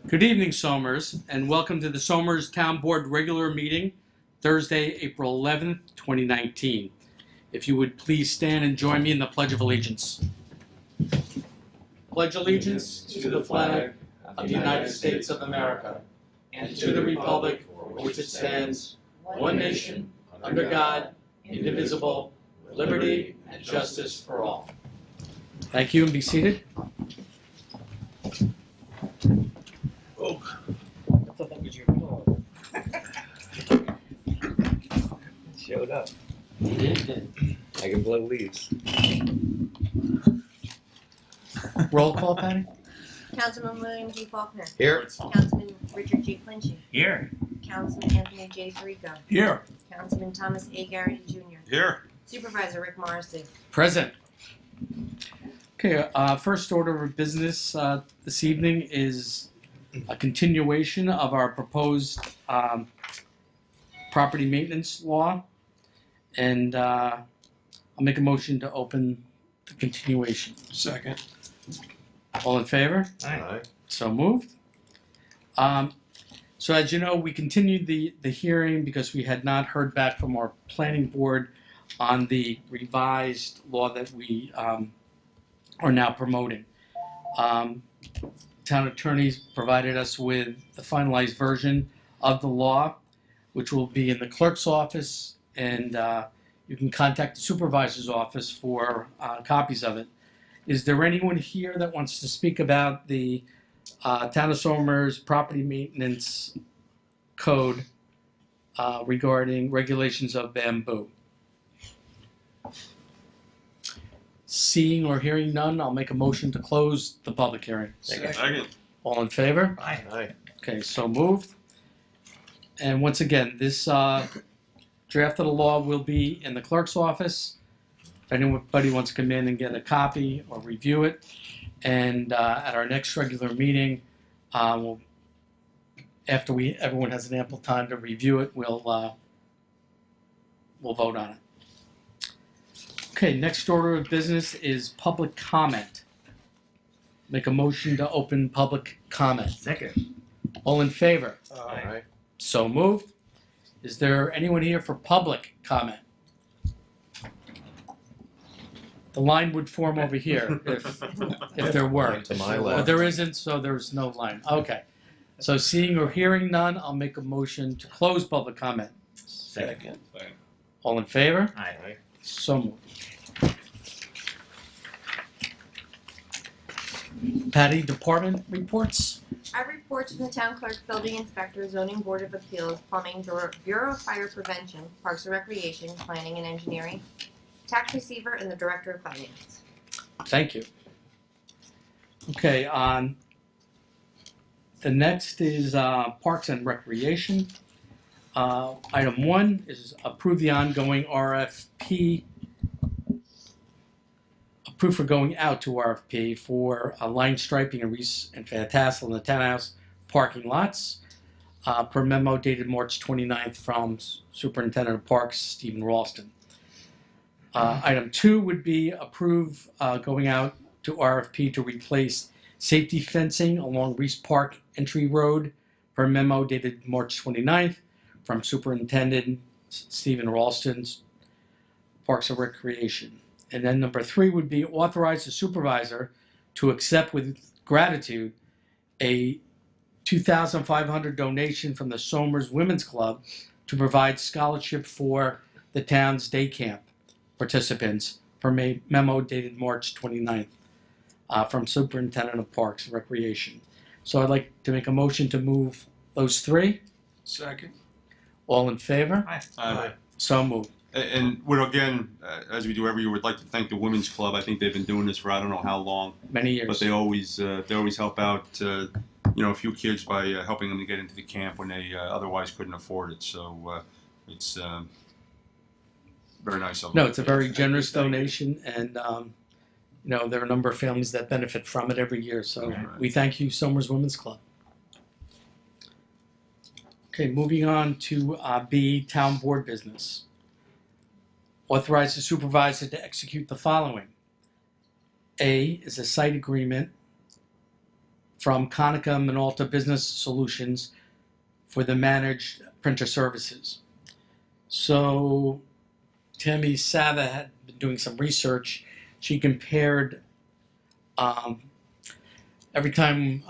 Good evening, Somers, and welcome to the Somers Town Board regular meeting, Thursday, April 11th, 2019. If you would please stand and join me in the Pledge of Allegiance. Pledge allegiance to the flag of the United States of America and to the republic for which it stands, one nation, under God, indivisible, with liberty and justice for all. Thank you, and be seated. Oh. What the fuck is your phone? Showed up. I can blow leaves. Roll call, Patty? Councilman William G. Faulkner. Here. Councilman Richard G. Flinchie. Here. Councilman Anthony J. Sirico. Here. Councilman Thomas A. Garrity Jr. Here. Supervisor Rick Morrissey. Present. Okay, first order of business this evening is a continuation of our proposed property maintenance law. And I'll make a motion to open the continuation. Second. All in favor? Aye. So moved. So as you know, we continued the hearing because we had not heard back from our planning board on the revised law that we are now promoting. Town attorneys provided us with the finalized version of the law, which will be in the clerk's office, and you can contact the supervisor's office for copies of it. Is there anyone here that wants to speak about the Town of Somers Property Maintenance Code regarding regulations of bamboo? Seeing or hearing none, I'll make a motion to close the public hearing. Second. All in favor? Aye. Aye. Okay, so moved. And once again, this draft of the law will be in the clerk's office. If anybody wants to come in and get a copy or review it, and at our next regular meeting, after everyone has an ample time to review it, we'll vote on it. Okay, next order of business is public comment. Make a motion to open public comment. Second. All in favor? Aye. So moved. Is there anyone here for public comment? The line would form over here if there were. To my But left. there isn't, so there's no line. Okay. So seeing or hearing none, I'll make a motion to close public comment. Second. All in favor? Aye. So moved. Patty, department reports? I report from the Town Clerk, Building Inspector, Zoning Board of Appeals, Plumbing, Bureau of Fire Prevention, Parks and Recreation, Planning and Engineering, Tax Receiver, and the Director of Finance. Thank you. Okay, the next is Parks and Recreation. Item 1 is approve the ongoing RFP. Approved for going out to RFP for line striping and Fantastic in the townhouse parking lots per memo dated March 29th from Superintendent of Parks Stephen Ralston. Item 2 would be approve going out to RFP to replace safety fencing along Reese Park Entry Road per memo dated March 29th from Superintendent Stephen Ralston's Parks and Recreation. And then number 3 would be authorize the supervisor to accept with gratitude a $2,500 donation from the Somers Women's Club to provide scholarship for the town's day camp participants from a memo dated March 29th from Superintendent of Parks and Recreation. So I'd like to make a motion to move those 3. Second. All in favor? Aye. So moved. And would again, as we do every year, would like to thank the Women's Club. I think they've been doing this for I don't know how long, Many years. but they always help out a few kids by helping them to get into the camp when they otherwise couldn't afford it. So it's very nice of them. No, it's a very generous donation, and there are a number of families that benefit from it every year. So Right. we thank you, Somers Women's Club. Okay, moving on to B, Town Board Business. Authorize the supervisor to execute the following. A is a site agreement from Konica Minolta Business Solutions for the managed printer services. So Tammy Sava had been doing some research. She compared every time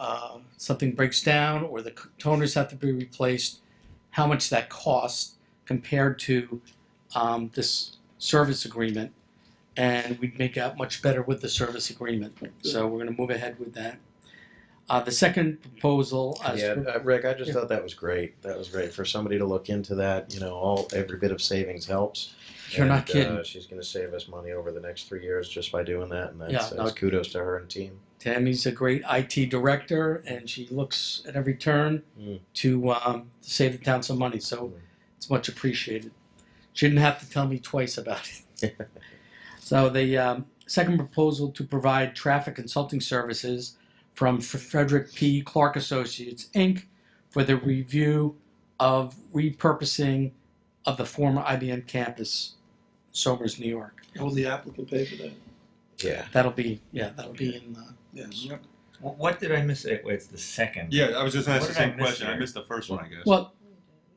something breaks down or the toners have to be replaced, how much that costs compared to this service agreement. And we'd make out much better with the service agreement. So we're going to move ahead with that. The second proposal, Rick, I just Yeah. thought that was great. That was great for somebody to look into that. Every bit of savings helps. you're not kidding. She's going to save us money over the next 3 years just by doing that, and Yeah, that's kudos to her and team. Tammy's a great IT director, and she looks at every turn Mm. to save the town some money. So it's much appreciated. She didn't have to tell me twice about it. So the second proposal to provide traffic consulting services from Frederick P. Clark Associates, Inc. for the review of repurposing of the former IBM campus, Somers, New York. Will the applicant pay for that? Yeah. That'll be in. Yes. What did I miss? It's the second. Yeah, I was just gonna ask What the did I same miss question. I there? missed the first one, I guess. Well,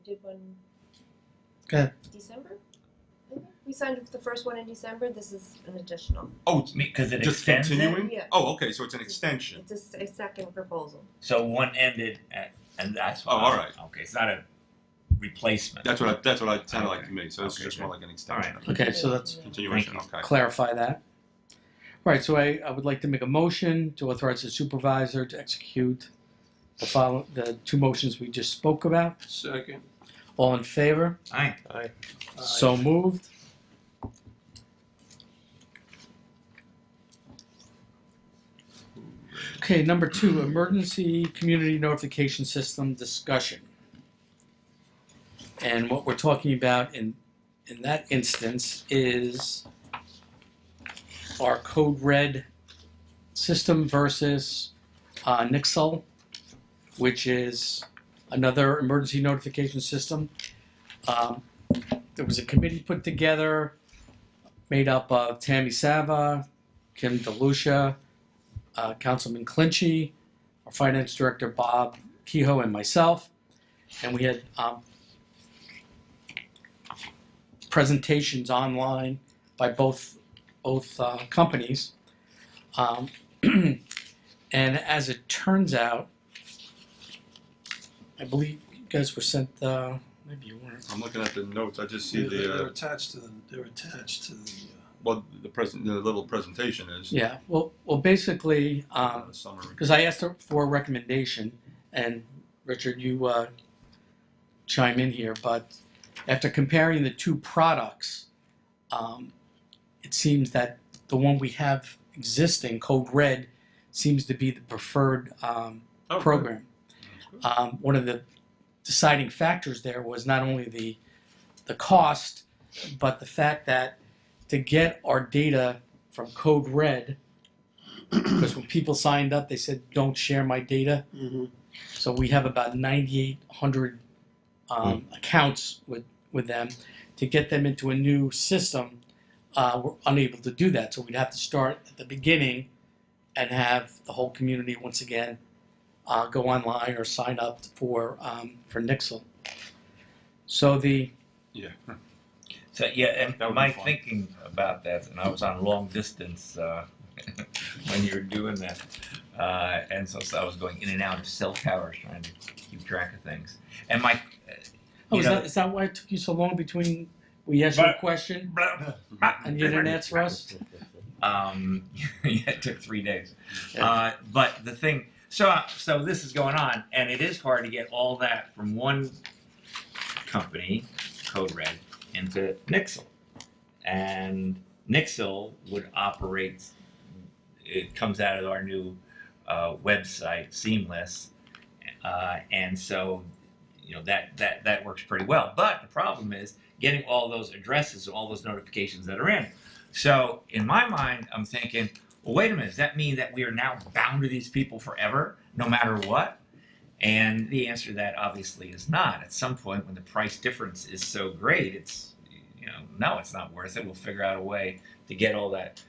We did one. Go ahead. December? We signed the first one in December. This is an additional. oh, Because it just extends continuing? Yeah. Oh, okay, so it's an extension. It's a second proposal. So one ended, and that's. Oh, all right. Okay, it's not a replacement. That's what it sounded like Okay. to me. So this Okay, is just more good. like an extension. All Okay, so that's Continuation. Thank Okay. clarify that. All right, so I would like to make a motion to authorize the supervisor to execute the two motions we just spoke about. Second. All in favor? Aye. So moved. Okay, number 2, emergency community notification system discussion. And what we're talking about in that instance is our Code Red system versus Nixle, which is another emergency notification system. There was a committee put together made up of Tammy Sava, Kim DeLucia, Councilman Clinchy, our finance director Bob Kehoe, and myself. And we had presentations online by both companies. And as it turns out, I believe you guys were sent, maybe you weren't. I'm looking at the notes. I just see They're the attached to the. They're attached to the. the little presentation is Yeah, well, basically, summary. because I asked for a recommendation, and Richard, you chime in here, but after comparing the two products, it seems that the one we have existing, Code Red, seems to be the preferred program. One of the deciding factors there was not only the cost, but the fact that to get our data from Code Red, because when people signed up, they said, "Don't share my data." Mm-hmm. So we have about 9,800 accounts with them. To get them into a new system, we're unable to do that. So we'd have to start at the beginning and have the whole community once again go online or sign up for Nixle. So Yeah. So yeah, and That would be my fun. thinking about that, and I was on long distance when you were doing that, and so I was going in and out of cell towers trying to keep track of things. And my, is that why it took you so long between we asked you a But- question and you didn't answer us? yeah, it took 3 days. But the thing, so this is going on, and it is hard to get all that from one company, Code Red, into Nixle. And Nixle would operate, it comes out of our new website, Seamless, and so that works pretty well. But the problem is getting all those addresses, all those notifications that are in. So in my mind, I'm thinking, well, wait a minute, does that mean that we are now bound to these people forever, no matter what? And the answer to that obviously is not. At some point, when the price difference is so great, it's no, it's not worth it. We'll figure out a way to get all that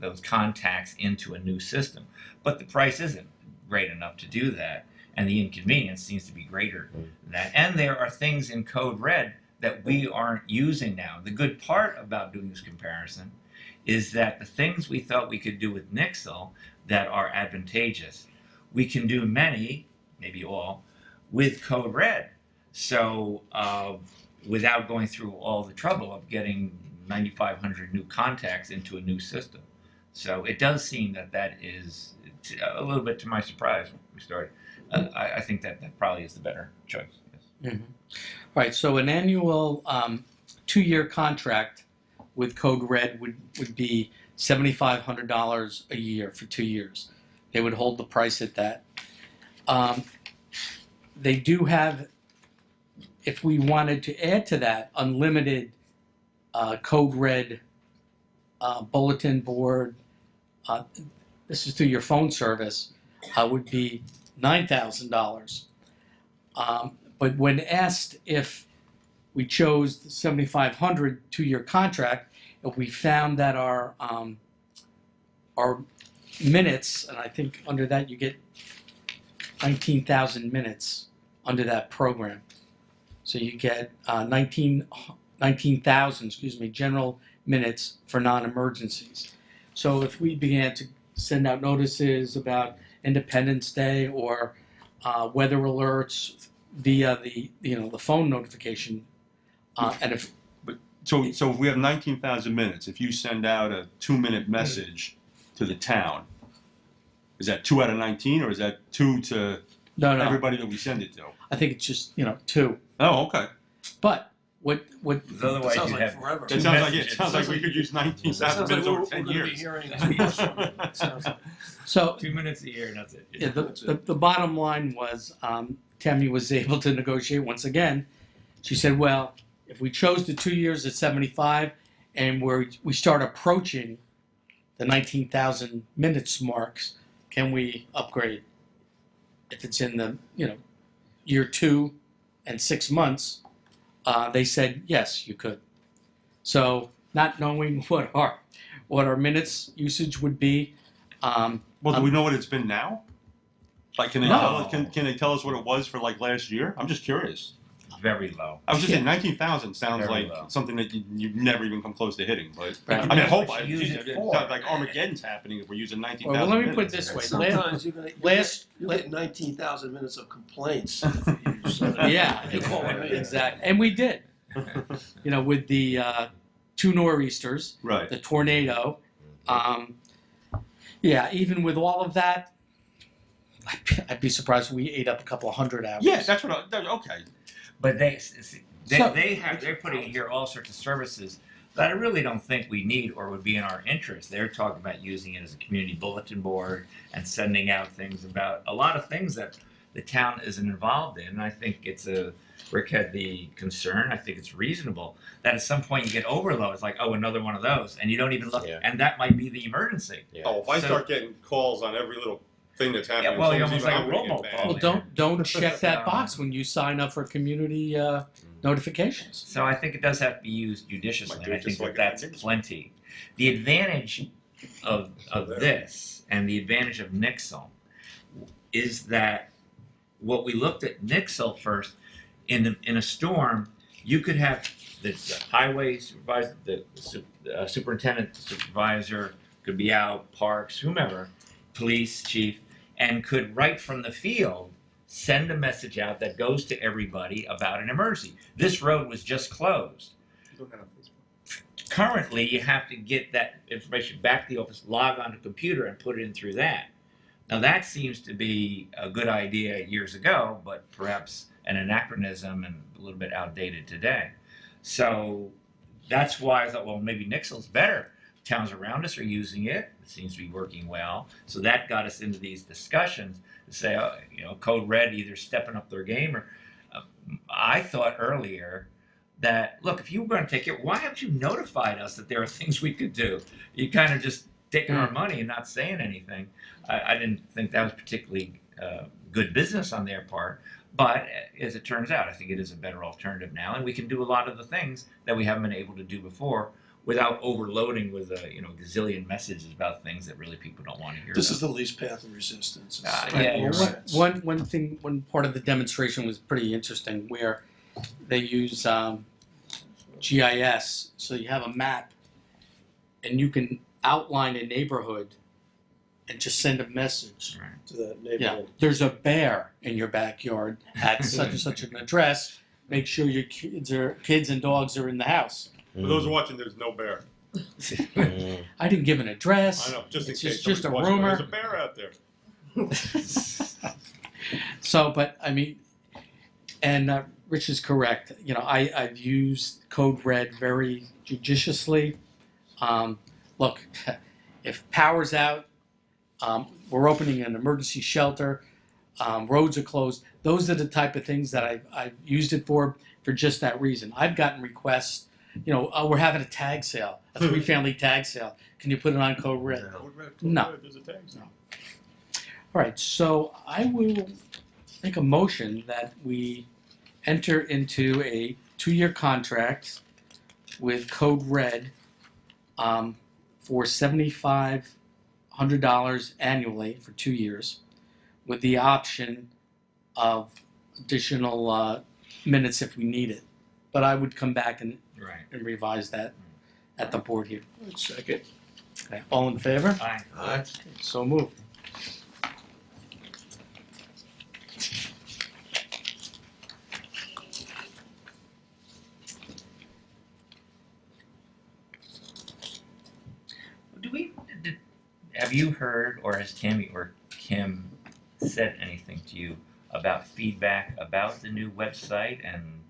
those contacts into a new system. But the price isn't. great enough to do that, and the inconvenience seems to be greater than that. And there are things in Code Red that we aren't using now. The good part about doing this comparison is that the things we thought we could do with Nixle that are advantageous, we can do many, maybe all, with Code Red. So without going through all the trouble of getting 9,500 new contacts into a new system. So it does seem that that is, a little bit to my surprise when we started, I think that probably is the better choice. Yes. All right, so an annual 2-year contract with Code Red would be $7,500 a year for 2 years. They would hold the price at that. They do have, if we wanted to add to that, unlimited Code Red bulletin board. This is through your phone service. Would be $9,000. But when asked if we chose the 7,500 2-year contract, if we found that our minutes, and I think under that you get 19,000 minutes under that program. So you get 19,000, general minutes for non-emergencies. So if we began to send out notices about Independence Day or weather alerts via the phone notification, and if So if we have 19,000 minutes, if you send out a 2-minute message to the town, is that 2 out of 19, or is that 2 to no, everybody that we send it to? I think it's just 2. Oh, okay. But what Because otherwise Sounds you like have forever. It sounds like we could use Sounds 19,000 like minutes we're, over we're 10 going to be years. hearing that. Sounds like. so 2 minutes a year and that's it. yeah, the bottom line was Tammy was able to negotiate once again. She said, well, if we chose the 2 years at 75 and we start approaching the 19,000 minutes marks, can we upgrade? If it's in the year 2 and 6 months, they said yes, you could. So not knowing what our minutes usage would be. Well, do we know what it's been now? Like, can they No. tell us, can they tell us what it was for like last year? I'm just curious. Very low. I was just saying 19,000 sounds Very like low. something that you've never even come close to hitting. But Right. I mean, I hope What I you use geez, it it for. sounds like Armageddon's happening if we're using 19,000 Well, let me put it minutes. this way. Sometimes you're going Last- to get 19,000 minutes of complaints. If you use, Yeah, you call it me. exactly. And we did. With the 2 nor'easters, Right. the tornado. Even with all of that, I'd be surprised if we ate up a couple of hundred hours. Yeah, that's what okay. But So- they're putting in here all sorts of services that I really don't think we need or would be in our interest. They're talking about using it as a community bulletin board and sending out things about a lot of things that the town isn't involved in. And I think Rick had the concern, I think it's reasonable, that at some point you get overload. It's like, oh, another one of those, and you don't even look, Yeah. and that might be the emergency. Yeah. Oh, if I So- start getting calls on every little thing that's happening, Yeah, well, you're someone's almost even like a I'm gonna get robocall. mad. Well, don't check that box when you sign up for community notifications. So I think it does have to be used judiciously, Might and do I it think just like that's an plenty. The advantage of this and the advantage of Nixle is that what we looked at Nixle first, in a storm, you could have the highway supervisor, the superintendent, supervisor could be out, parks, whomever, police chief, and could right from the field send a message out that goes to everybody about an emergency. This road was just closed. Currently, you have to get that information back to the office, log on to the computer, and put it in through that. Now, that seems to be a good idea years ago, but perhaps an anachronism and a little bit outdated today. So that's why I thought, well, maybe Nixle's better. Towns around us are using it. It seems to be working well. So that got us into these discussions to say, Code Red either stepping up their game or I thought earlier that, look, if you were going to take it, why haven't you notified us that there are things we could do? You kind of just taking our money and not saying anything. I didn't think that was particularly good business on their part. But as it turns out, I think it is a better alternative now, and we can do a lot of the things that we haven't been able to do before without overloading with a gazillion messages about things that really people don't want to hear. This about. is the least path of resistance. It's Yeah, all you're Well, right. one part of the demonstration was pretty interesting, where they use GIS, so you have a map, and you can outline a neighborhood, and just send a message. Right. to that Yeah, neighborhood. there's a bear in your backyard at such and such an address. Make sure your kids and dogs are in the house. For those who are watching, there's no bear. Mm. I didn't give an address. I know, just in It's case. just a somebody's watching, rumor. There's a bear out there. So, but I mean, and Rich is correct. I've used Code Red very judiciously. Look, if power's out, we're opening an emergency shelter, roads are closed. Those are the type of things that I've used it for just that reason. I've gotten requests, we're having a tag sale, a 3-family tag sale. Can you put it on Code Red? No. No. There's a tag. No. All right, so I will make a motion that we enter into a 2-year contract with Code Red for $7,500 annually for 2 years, with the option of additional minutes if we need it. But I would come back and Right. revise that at the board here. Second. Okay, all in favor? Aye. Aye. So moved. Have you heard, or has Tammy or Kim said anything to you about feedback about the new website and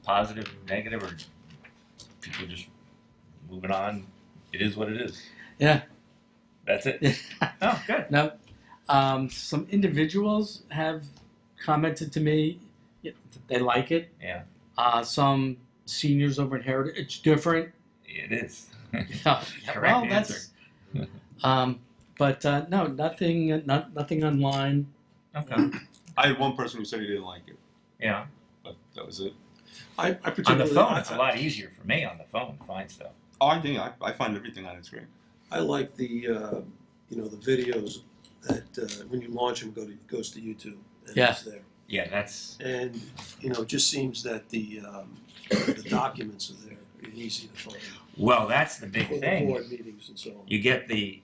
positive, negative, or people just moving on? It is what it is. Yeah. That's it. Oh, good. Now, some individuals have commented to me that they like it. Yeah. Some seniors over in Heritage, it's different. It is. Yeah, Correct well, answer. that's. But no, nothing online. Okay. I had one person who said he didn't like it, Yeah. but that was it. I On the particularly phone, it's a lot easier for me on the phone to find stuff. Oh, I think I find everything on its screen. I like the the videos that when you launch them goes to YouTube and Yeah. it's there. Yeah, that's And it just seems that the documents are there and easy to find well. That's the big for the thing. board meetings and so on. You get the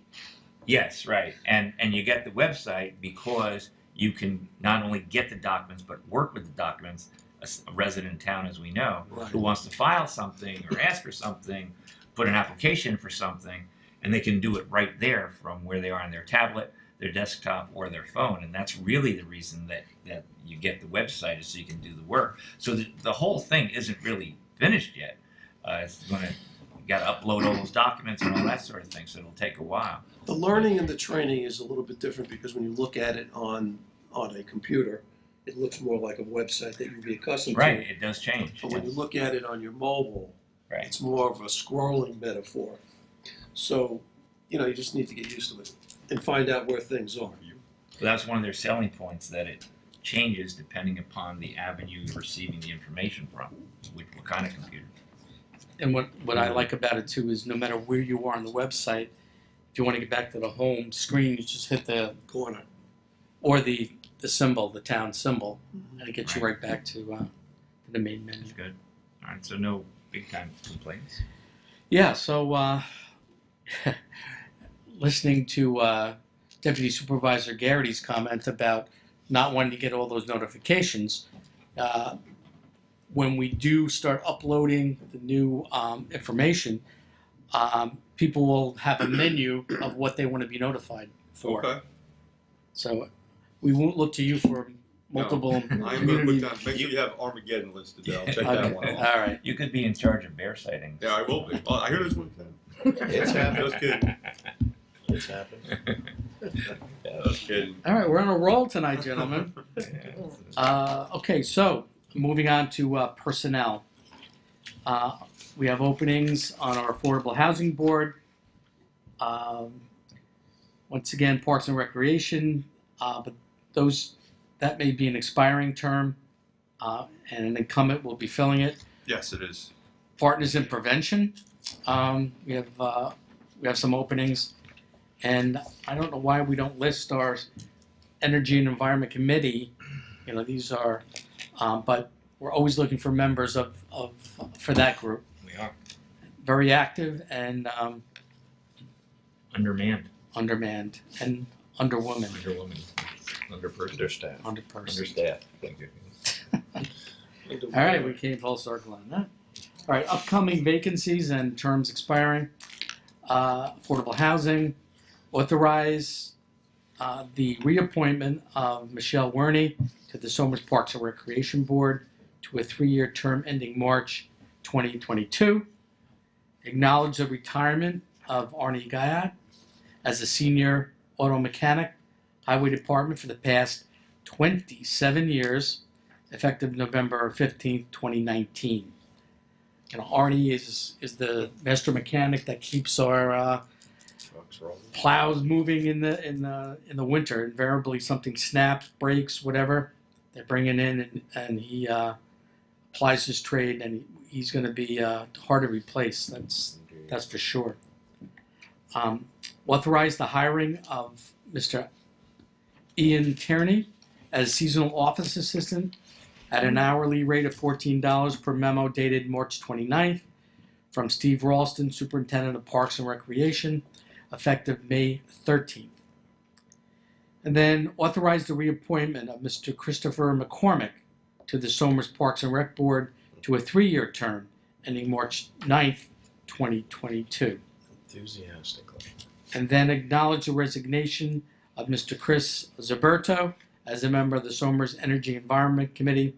yes, right, and you get the website because you can not only get the documents but work with the documents. A resident in town, as we know, Right. who wants to file something or ask for something, put an application for something, and they can do it right there from where they are on their tablet, their desktop, or their phone. And that's really the reason that you get the website, is so you can do the work. So the whole thing isn't really finished yet. It's going to, you got to upload all those documents and all that sort of thing, so it'll take a while. The learning and the training is a little bit different because when you look at it on a computer, it looks more like a website that you'd be accustomed Right, to. it does change. But when you look at it on your mobile, Right. it's more of a scrolling metaphor. So, you just need to get used to it and find out where things are. So that's one of their selling points, that it changes depending upon the avenue you're receiving the information from, what kind of computer. And what I like about it too is no matter where you are on the website, if you want to get back to the home screen, you just hit the Corner. or the symbol, the town symbol, Mhm. and it gets you right back to the main menu. That's good. All right, so no big time complaints. Yeah, so listening to Deputy Supervisor Garrity's comment about not wanting to get all those notifications, when we do start uploading the new information, people will have a menu of what they want to be notified for. Okay. So we won't look to you for multiple I'm going to community. put down. Make sure you have Armageddon listed there. I'll check Okay, that one off. all right. You could be in charge of bear sightings. Yeah, I will be. Well, I hear this one. It's happened. Just kidding. It's happened. Just kidding. All right, we're on a roll tonight, gentlemen. Okay, so moving on to personnel. We have openings on our Affordable Housing Board. Once again, Parks and Recreation, but that may be an expiring term, and an incumbent will be filling it. Yes, it is. Partners in Prevention, We have some openings, and I don't know why we don't list our Energy and Environment Committee. You know, these are, but we're always looking for members for that group. We are Very active and undermanned, undermanned and underwoman, underwoman, underperson, Understaffed. underperson. understaffed. Thank you. All right, we came full circle on that. All right, upcoming vacancies and terms expiring. Affordable housing, authorize the reappointment of Michelle Werney to the Somers Parks and Recreation Board to a 3-year term ending March 2022. Acknowledge the retirement of Arnie Guyat as a senior auto mechanic, Highway Department for the past 27 years, effective November 15th, 2019. You know, Arnie is the master mechanic that keeps our Trucks rolling. plows moving in the winter. Invariably, something snaps, breaks, whatever. They bring it in, and he applies his trade, and he's going to be hard to replace. That's for sure. Authorize the hiring of Mr. Ian Tierney as seasonal office assistant at an hourly rate of $14 per memo dated March 29th from Steve Ralston, Superintendent of Parks and Recreation, effective May 13th. And then authorize the reappointment of Mr. Christopher McCormick to the Somers Parks and Rec Board to a 3-year term ending March 9th, 2022. Enthusiastically. And then acknowledge the resignation of Mr. Chris Zaberto as a member of the Somers Energy Environment Committee,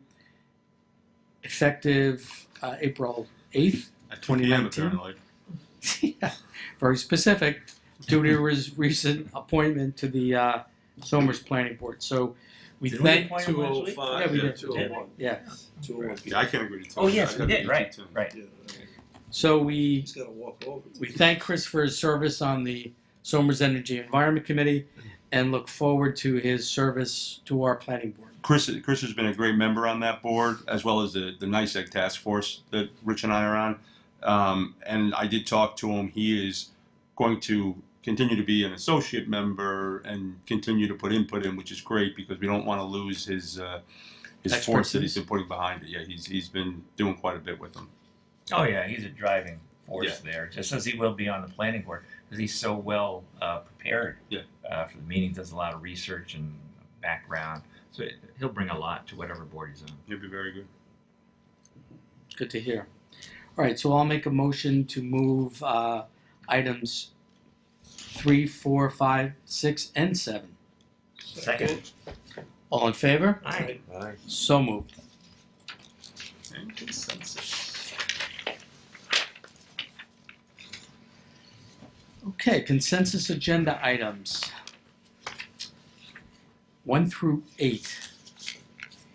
effective April 8th. At 2 p.m. 2019. apparently. Yeah, very specific, due to his recent appointment to the Somers Planning Board. So we Did we thank, appoint him last week? 205, Yeah, we did. 201. yeah. 201. Yeah, I can agree to Oh yes, we did. Right, right. Yeah, So we he's gotta walk over. We thank Chris for his service on the Somers Energy Environment Committee and look forward to his service to our planning board. Chris has been a great member on that board, as well as the NICEAG task force that Rich and I are on. And I did talk to him. He is going to continue to be an associate member and continue to put input in, which is great because we don't want to lose his force that he's been putting behind it. Yeah, he's been doing quite a bit with them. Oh yeah, he's a driving force there, just as he will be on the planning board because he's so well prepared for the meeting. Does a lot of research and background, so he'll bring a lot to whatever board he's on. He'll be very good. Good to hear. All right, so I'll make a motion to move items 3, 4, 5, 6, and 7. Second. All in favor? Aye. Aye. So moved. And consensus. Okay, consensus agenda items 1 through 8.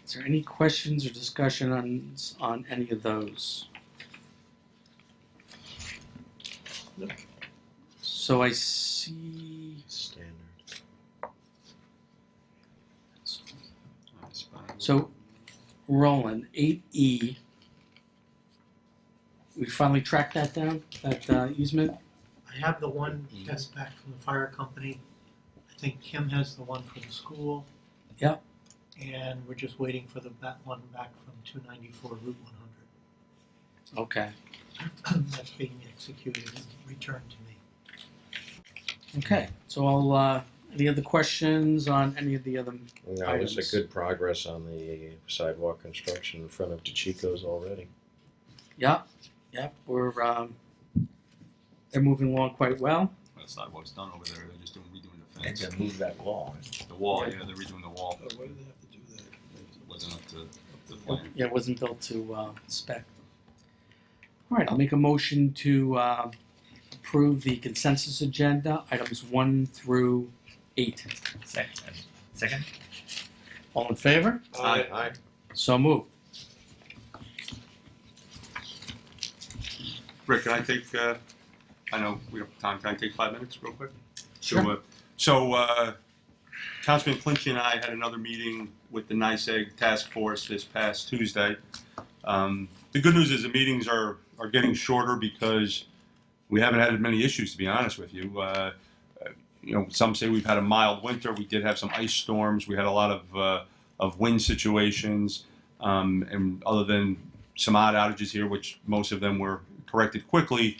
Is there any questions or discussion on any of those? No. So I see. Standard. So, Roland, 8E. We finally tracked that down, that easement? I have the one that's back from the fire company. I think Kim has the one for the school. Yep. And we're just waiting for that one back from 294 Route 100. Okay. That's being executed and returned to me. Okay, so I'll, any other questions on any of the other No, items? there's a good progress on the sidewalk construction in front of DeChico's already. Yep, we're, they're moving along quite well. The sidewalk's done over there. They're just redoing the And fence. to move that wall. The wall, yeah, they're redoing the wall. Oh, why did they have to do that? It wasn't up to the plan. Yeah, it wasn't built to spec. All right, I'll make a motion to approve the consensus agenda, items 1 through 8. Second. All in favor? Aye. Aye. So moved. Rick, can I take, I know we have time, can I take 5 minutes real quick? Sure. So, Councilman Clinch and I had another meeting with the NICEAG task force this past Tuesday. The good news is the meetings are getting shorter because we haven't had many issues, to be honest with you. Some say we've had a mild winter. We did have some ice storms. We had a lot of wind situations, and other than some odd outages here, which most of them were corrected quickly,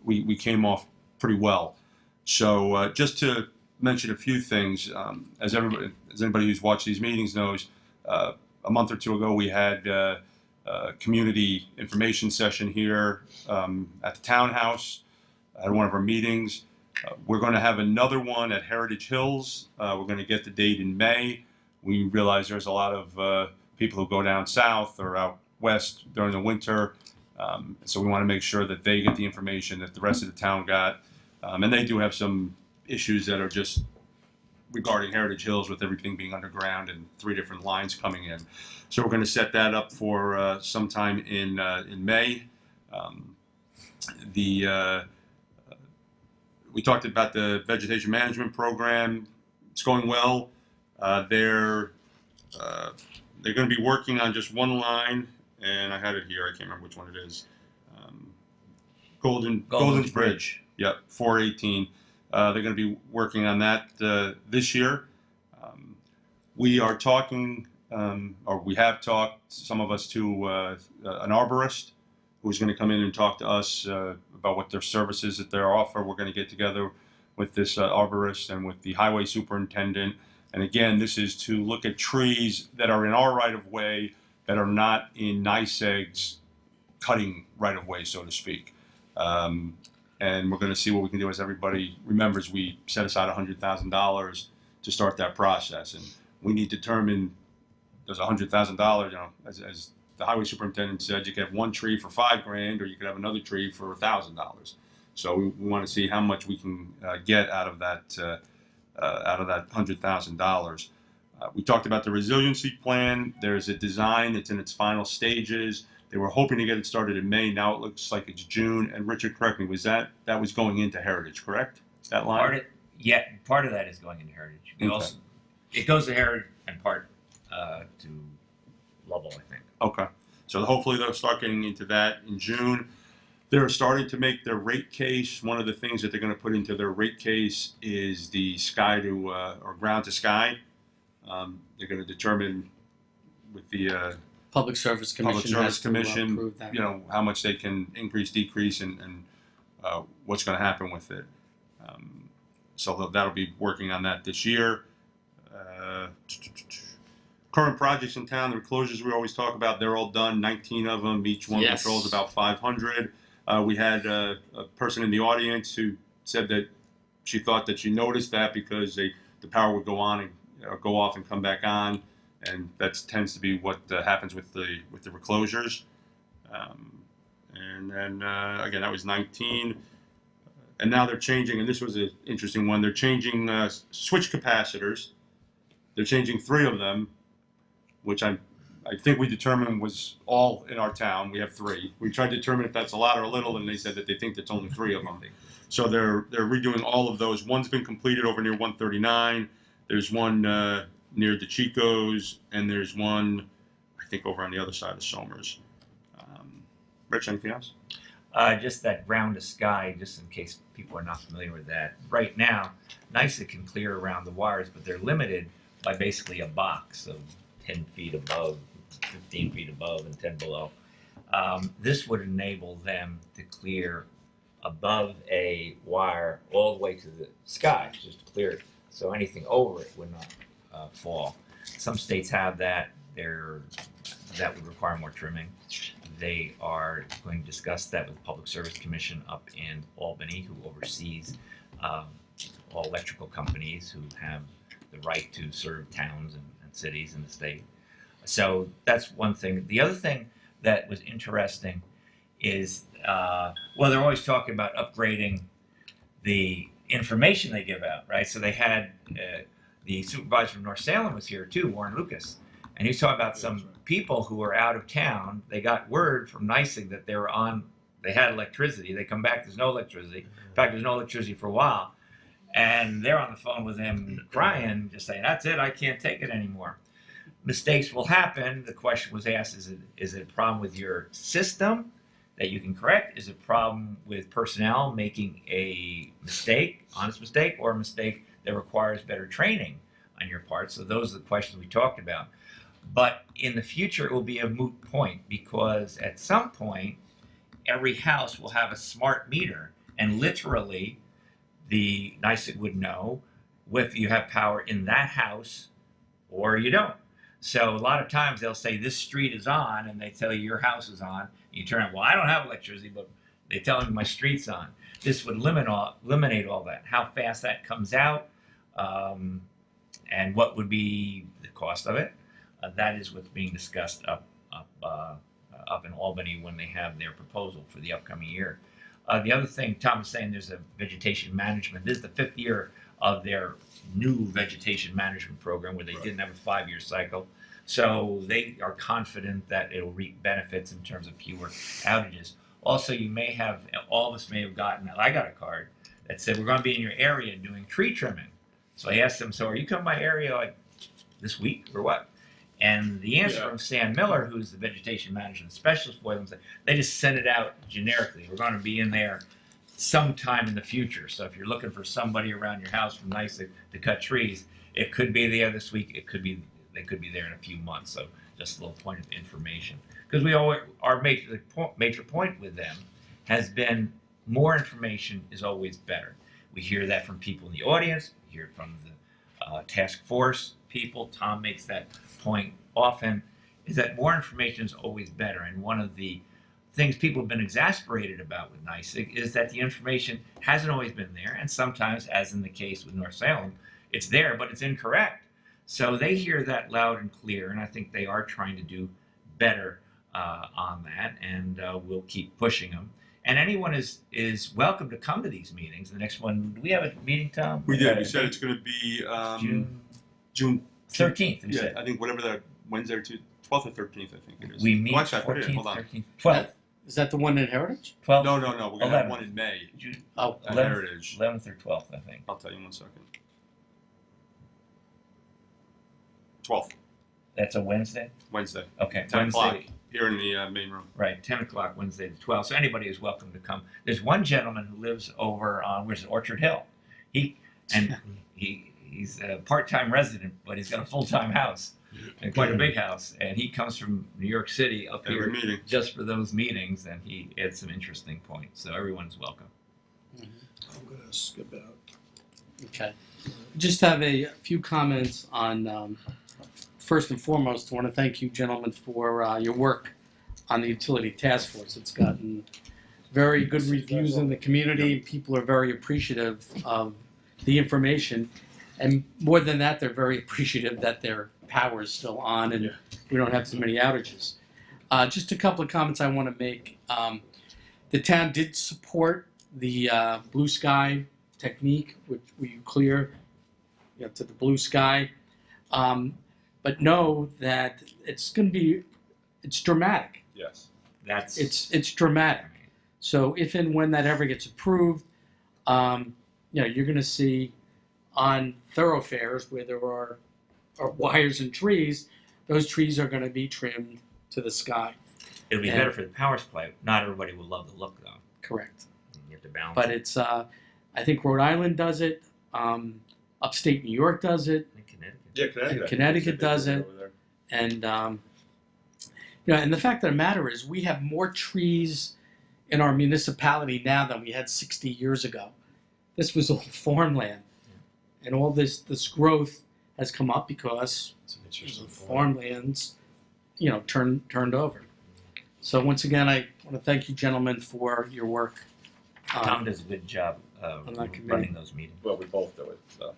we came off pretty well. So just to mention a few things, as anybody who's watched these meetings knows, a month or two ago we had a community information session here at the townhouse at one of our meetings. We're going to have another one at Heritage Hills. We're going to get the date in May. We realize there's a lot of people who go down south or out west during the winter. So we want to make sure that they get the information that the rest of the town got. And they do have some issues that are just regarding Heritage Hills with everything being underground and 3 different lines coming in. So we're going to set that up for sometime in May. We talked about the vegetation management program. It's going well. They're going to be working on just one line, and I had it here. I can't remember which one it is. Golden's Bridge. Yep, 418. They're going to be working on that this year. We are talking, or we have talked, some of us, to an arborist who's going to come in and talk to us about what their services that they offer. We're going to get together with this arborist and with the highway superintendent. And again, this is to look at trees that are in our right-of-way that are not in NYSEG's cutting right-of-way, so to speak. And we're going to see what we can do. As everybody remembers, we set aside $100,000 to start that process. And we need to determine, does $100,000, as the highway superintendent said, you could have one tree for $5,000 or you could have another tree for $1,000. So we want to see how much we can get out of that $100,000. We talked about the resiliency plan. There's a design. It's in its final stages. They were hoping to get it started in May. Now it looks like it's June. And Richard, correct me, that was going into Heritage, correct? That line? Part of that is going into Heritage. Okay. It goes to Heritage and part to Lovell, I think. Okay. So hopefully they'll start getting into that in June. They're starting to make their rate case. One of the things that they're going to put into their rate case is the sky to or ground to sky. They're going to determine with the Public Service Commission has to approve that. how much they can increase, decrease, and what's going to happen with it. So that'll be working on that this year. Current projects in town, the closures we always talk about, they're all done. 19 of them. Each one Yes. controls about 500. We had a person in the audience who said that she thought that she noticed that because the power would go on and go off and come back on. And that tends to be what happens with the reclosures. And then again, that was 19. And now they're changing, and this was an interesting one. They're changing switch capacitors. They're changing 3 of them, which I think we determined was all in our town. We have 3. We tried to determine if that's a lot or a little, and they said that they think that's only 3 of them. So they're redoing all of those. One's been completed over near 139. There's one near the Chicos, and there's one, I think, over on the other side of Somers. Rich, anything else? Just that ground to sky, just in case people are not familiar with that. Right now, NYSEG can clear around the wires, but they're limited by basically a box of 10 feet above, 15 feet above, and 10 below. This would enable them to clear above a wire all the way to the sky, just to clear it, so anything over it would not fall. Some states have that. That would require more trimming. They are going to discuss that with the Public Service Commission up in Albany, who oversees all electrical companies who have the right to serve towns and cities in the state. So that's one thing. The other thing that was interesting is, they're always talking about upgrading the information they give out, right? So they had the supervisor from North Salem was here too, Warren Lucas, and he was talking about some people who were out of town. They got word from NYSEG that they had electricity. They come back, there's no electricity. In fact, there's no electricity for a while. And they're on the phone with him crying, just saying, that's it, I can't take it anymore. Mistakes will happen. The question was asked, is it a problem with your system that you can correct is a problem with personnel making a mistake, honest mistake, or a mistake that requires better training on your part. So those are the questions we talked about. But in the future, it will be a moot point because at some point, every house will have a smart meter, and literally, the NYSEG would know whether you have power in that house or you don't. So a lot of times they'll say this street is on, and they tell you your house is on. You turn out, well, I don't have electricity, but they tell me my street's on. This would eliminate all that. How fast that comes out, and what would be the cost of it. That is what's being discussed up in Albany when they have their proposal for the upcoming year. The other thing, Tom was saying there's a vegetation management. This is the 5th year of their new vegetation management program where they didn't have a 5-year cycle. So they are confident that it'll reap benefits in terms of fewer outages. Also, you may have, all of us may have gotten, I got a card that said, we're going to be in your area doing tree trimming. So I asked them, so are you coming to my area like this week or what? And the answer from Sam Miller, who's the vegetation management specialist for them, said they just sent it out generically. We're going to be in there sometime in the future. So if you're looking for somebody around your house from NYSEG to cut trees, it could be there this week. It could be they could be there in a few months. So just a little point of information, because we always our major point with them has been more information is always better. We hear that from people in the audience. We hear it from the task force people. Tom makes that point often, is that more information is always better. And one of the things people have been exasperated about with NYSEG is that the information hasn't always been there, and sometimes, as in the case with North Salem, it's there, but it's incorrect. So they hear that loud and clear, and I think they are trying to do better on that, and we'll keep pushing them. And anyone is welcome to come to these meetings. The next one, do we have a meeting, Tom? We did. We said it's going to be June 13th. We Yeah, said. I think whatever that Wednesday or 12th or 13th, I think it is. We meet Well, actually, I put it in. 14th, Hold on. 13th, 12th. Is that the one in Heritage? 12th, No, we're going to have 11th. one in May Oh, at 11th. Heritage. 11th or 12th, I think. I'll tell you in 1 second. 12th, That's a Wednesday? Wednesday, Okay, 10 o'clock, Wednesday. here in the main room. Right, 10 o'clock Wednesday the 12th. So anybody is welcome to come. There's one gentleman who lives over on, where's it, Orchard Hill. He's a part-time resident, but he's got a full-time house, and quite a big house. And he comes from New York City up Every here meeting. just for those meetings, and he adds some interesting points. So everyone's welcome. I'm gonna skip out. okay. Just have a few comments on, first and foremost, I want to thank you gentlemen for your work on the utility task force. It's gotten very good reviews in the community. People are very appreciative of the information. And more than that, they're very appreciative that their power is still on and we don't have so many outages. Just a couple of comments I want to make. The town did support the blue sky technique, which we clear to the blue sky. But know that it's dramatic. Yes. That's It's dramatic. So if and when that ever gets approved, you're going to see on thoroughfares where there are wires and trees, those trees are going to be trimmed to the sky. it'll be and- better for the power supply. Not everybody will love the look though. Correct. You have to balance. But it. it's, I think Rhode Island does it. Upstate New York does it. In Connecticut. Yeah, Connecticut. Connecticut does it. Over there. And and the fact of the matter is, we have more trees in our municipality now than we had 60 years ago. This was all farmland, and all this growth has come up because It's an interesting point. farmlands, turned over. So once again, I want to thank you, gentlemen, for your work. Tom does a good job on that committee. running those meetings. Well, we both do it, so.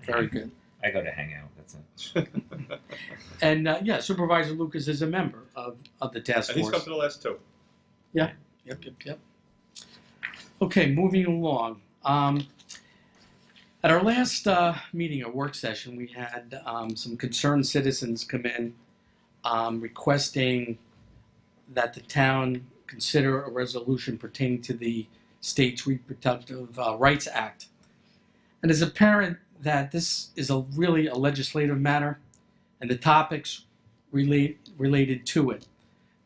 Very good. I go to hang out. That's it. And Supervisor Lucas is a member of the task And he's force. come to the last two. Yep. Okay, moving along. At our last meeting, a work session, we had some concerned citizens come in requesting that the town consider a resolution pertaining to the state's Reproductive Rights Act. And it's apparent that this is really a legislative matter, and the topics related to it.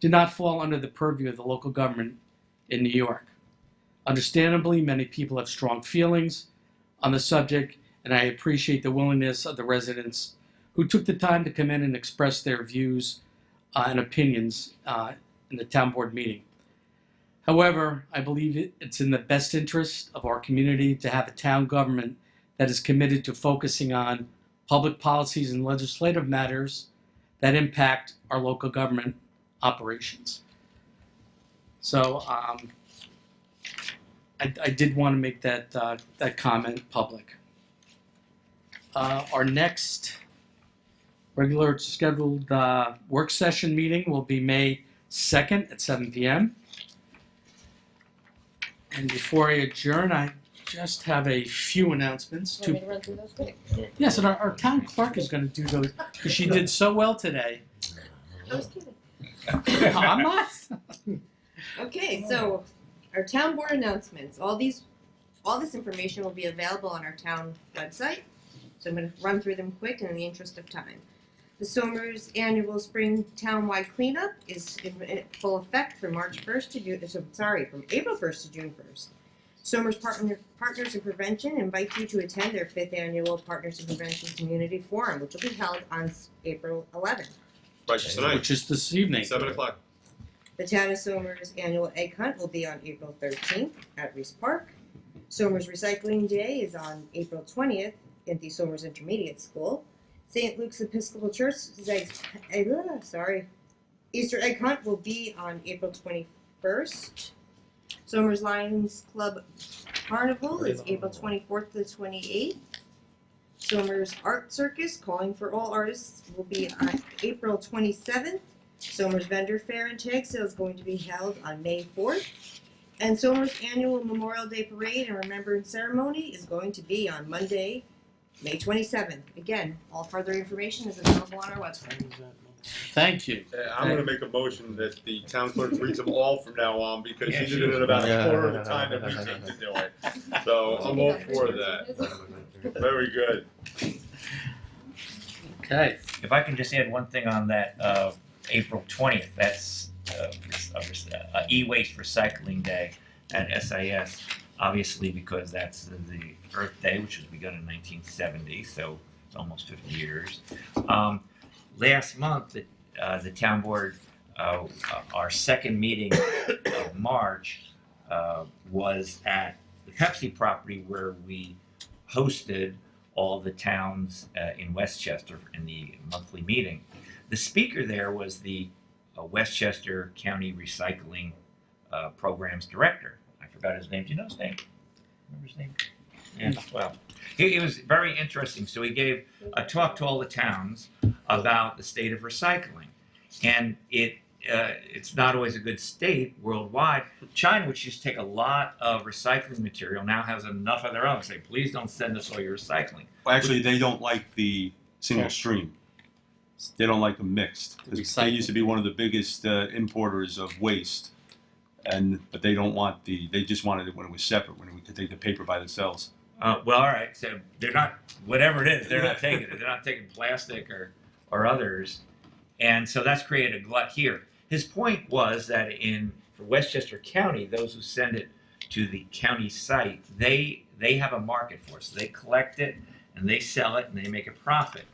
do not fall under the purview of the local government in New York. Understandably, many people have strong feelings on the subject, and I appreciate the willingness of the residents who took the time to come in and express their views and opinions in the town board meeting. However, I believe it's in the best interest of our community to have a town government that is committed to focusing on public policies and legislative matters that impact our local government operations. So I did want to make that comment public. Our next regular scheduled work session meeting will be May 2nd at 7 p.m. And before I adjourn, I just have a few announcements. Want me to run through those quick? Yes, and our town clerk is going to do those because she did so well today. I was kidding. I'm not. Okay, so our town board announcements. All this information will be available on our town website. So I'm going to run through them quick in the interest of time. The Somers annual spring townwide cleanup is in full effect from March 1st to June. From April 1st to June 1st. Somers Partners in Prevention invites you to attend their 5th annual Partners in Prevention Community Forum, which will be held on April 11th. Righteous tonight, Which is this evening. 7 o'clock. The Town of Somers annual egg hunt will be on April 13th at Reese Park. Somers Recycling Day is on April 20th at the Somers Intermediate School. St. Luke's Episcopal Church Easter egg hunt will be on April 21st. Somers Lions Club Carnival is April 24th to 28th. Somers Art Circus, calling for all artists, will be on April 27th. Somers Vendor Fair and Tag Sale is going to be held on May 4th. And Somers Annual Memorial Day Parade and Remembrance Ceremony is going to be on Monday, May 27th. Again, all further information is available on our website. Thank you. I'm gonna make a motion that the town clerk reads them all from now on, because she did it in about a quarter of the time that we take to do it. So I'm all for that. Very good. Okay. If I can just add one thing on that, April 20th, that's e-waste recycling day at SIS, obviously because that's the Earth Day, which was begun in 1970, so it's almost 50 years. Last month, the town board, our second meeting of March, was at the Pepsi property where we hosted all the towns in Westchester in the monthly meeting. The speaker there was the Westchester County Recycling Programs Director. I forgot his name. Do you know his name? Remember his name? Yeah, well, it was very interesting. So he gave a talk to all the towns about the state of recycling. And it's not always a good state worldwide. China, which used to take a lot of recycling material, now has enough of their own. Say, please don't send us all your recycling. Well, actually, they don't like the single stream. They don't like them mixed. 'Cause they used to be one of the biggest importers of waste, but they don't want they just wanted it when it was separate, when we could take the paper by themselves. Well, all right. So they're not, whatever it is, they're not taking it. They're not taking plastic or others. And so that's created a glut here. His point was that for Westchester County, those who send it to the county site, they have a market for it. So they collect it and they sell it and they make a profit.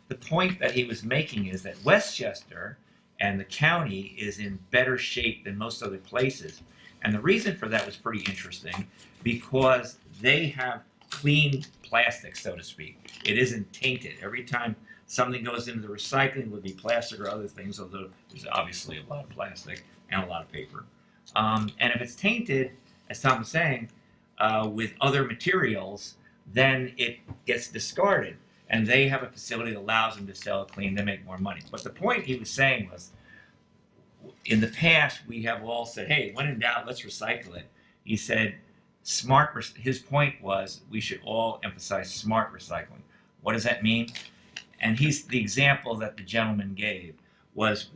The point that he was making is that Westchester and the county is in better shape than most other places. And the reason for that was pretty interesting, because they have clean plastic, so to speak. It isn't tainted. Every time something goes into the recycling, would be plastic or other things, although there's obviously a lot of plastic and a lot of paper. And if it's tainted, as Tom was saying, with other materials, then it gets discarded. And they have a facility that allows them to sell it clean. They make more money. But the point he was saying was, in the past, we have all said, hey, when in doubt, let's recycle it. He said, his point was, we should all emphasize smart recycling. What does that mean? And the example that the gentleman gave was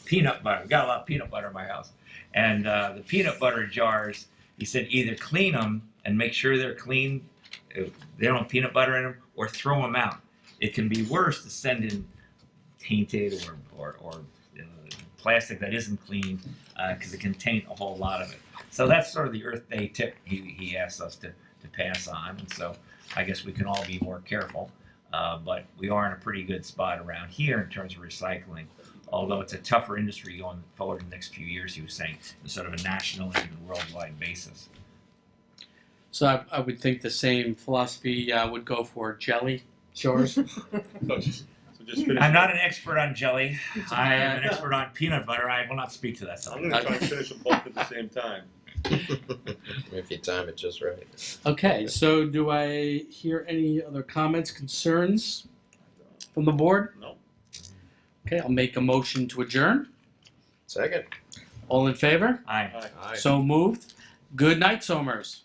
peanut butter. We got a lot of peanut butter in my house. And the peanut butter jars, he said, either clean them and make sure they're clean, they don't have peanut butter in them, or throw them out. It can be worse to send in tainted or plastic that isn't clean because it can taint a whole lot of it. So that's sort of the Earth Day tip he asked us to pass on, and so I guess we can all be more careful. But we are in a pretty good spot around here in terms of recycling, although it's a tougher industry going forward in the next few years, he was saying, on sort of a national and even worldwide basis. So I would think the same philosophy would go for jelly jars. So just finish. I'm not an expert on jelly. I am an expert on peanut butter. I will not speak to that I'm subject. gonna try and finish them both at the same time. If you time it just right. Okay, so do I hear any other comments, concerns from the board? No. Okay, I'll make a motion to adjourn. Second. All in favor? Aye. Aye. So moved. Good night, Somers.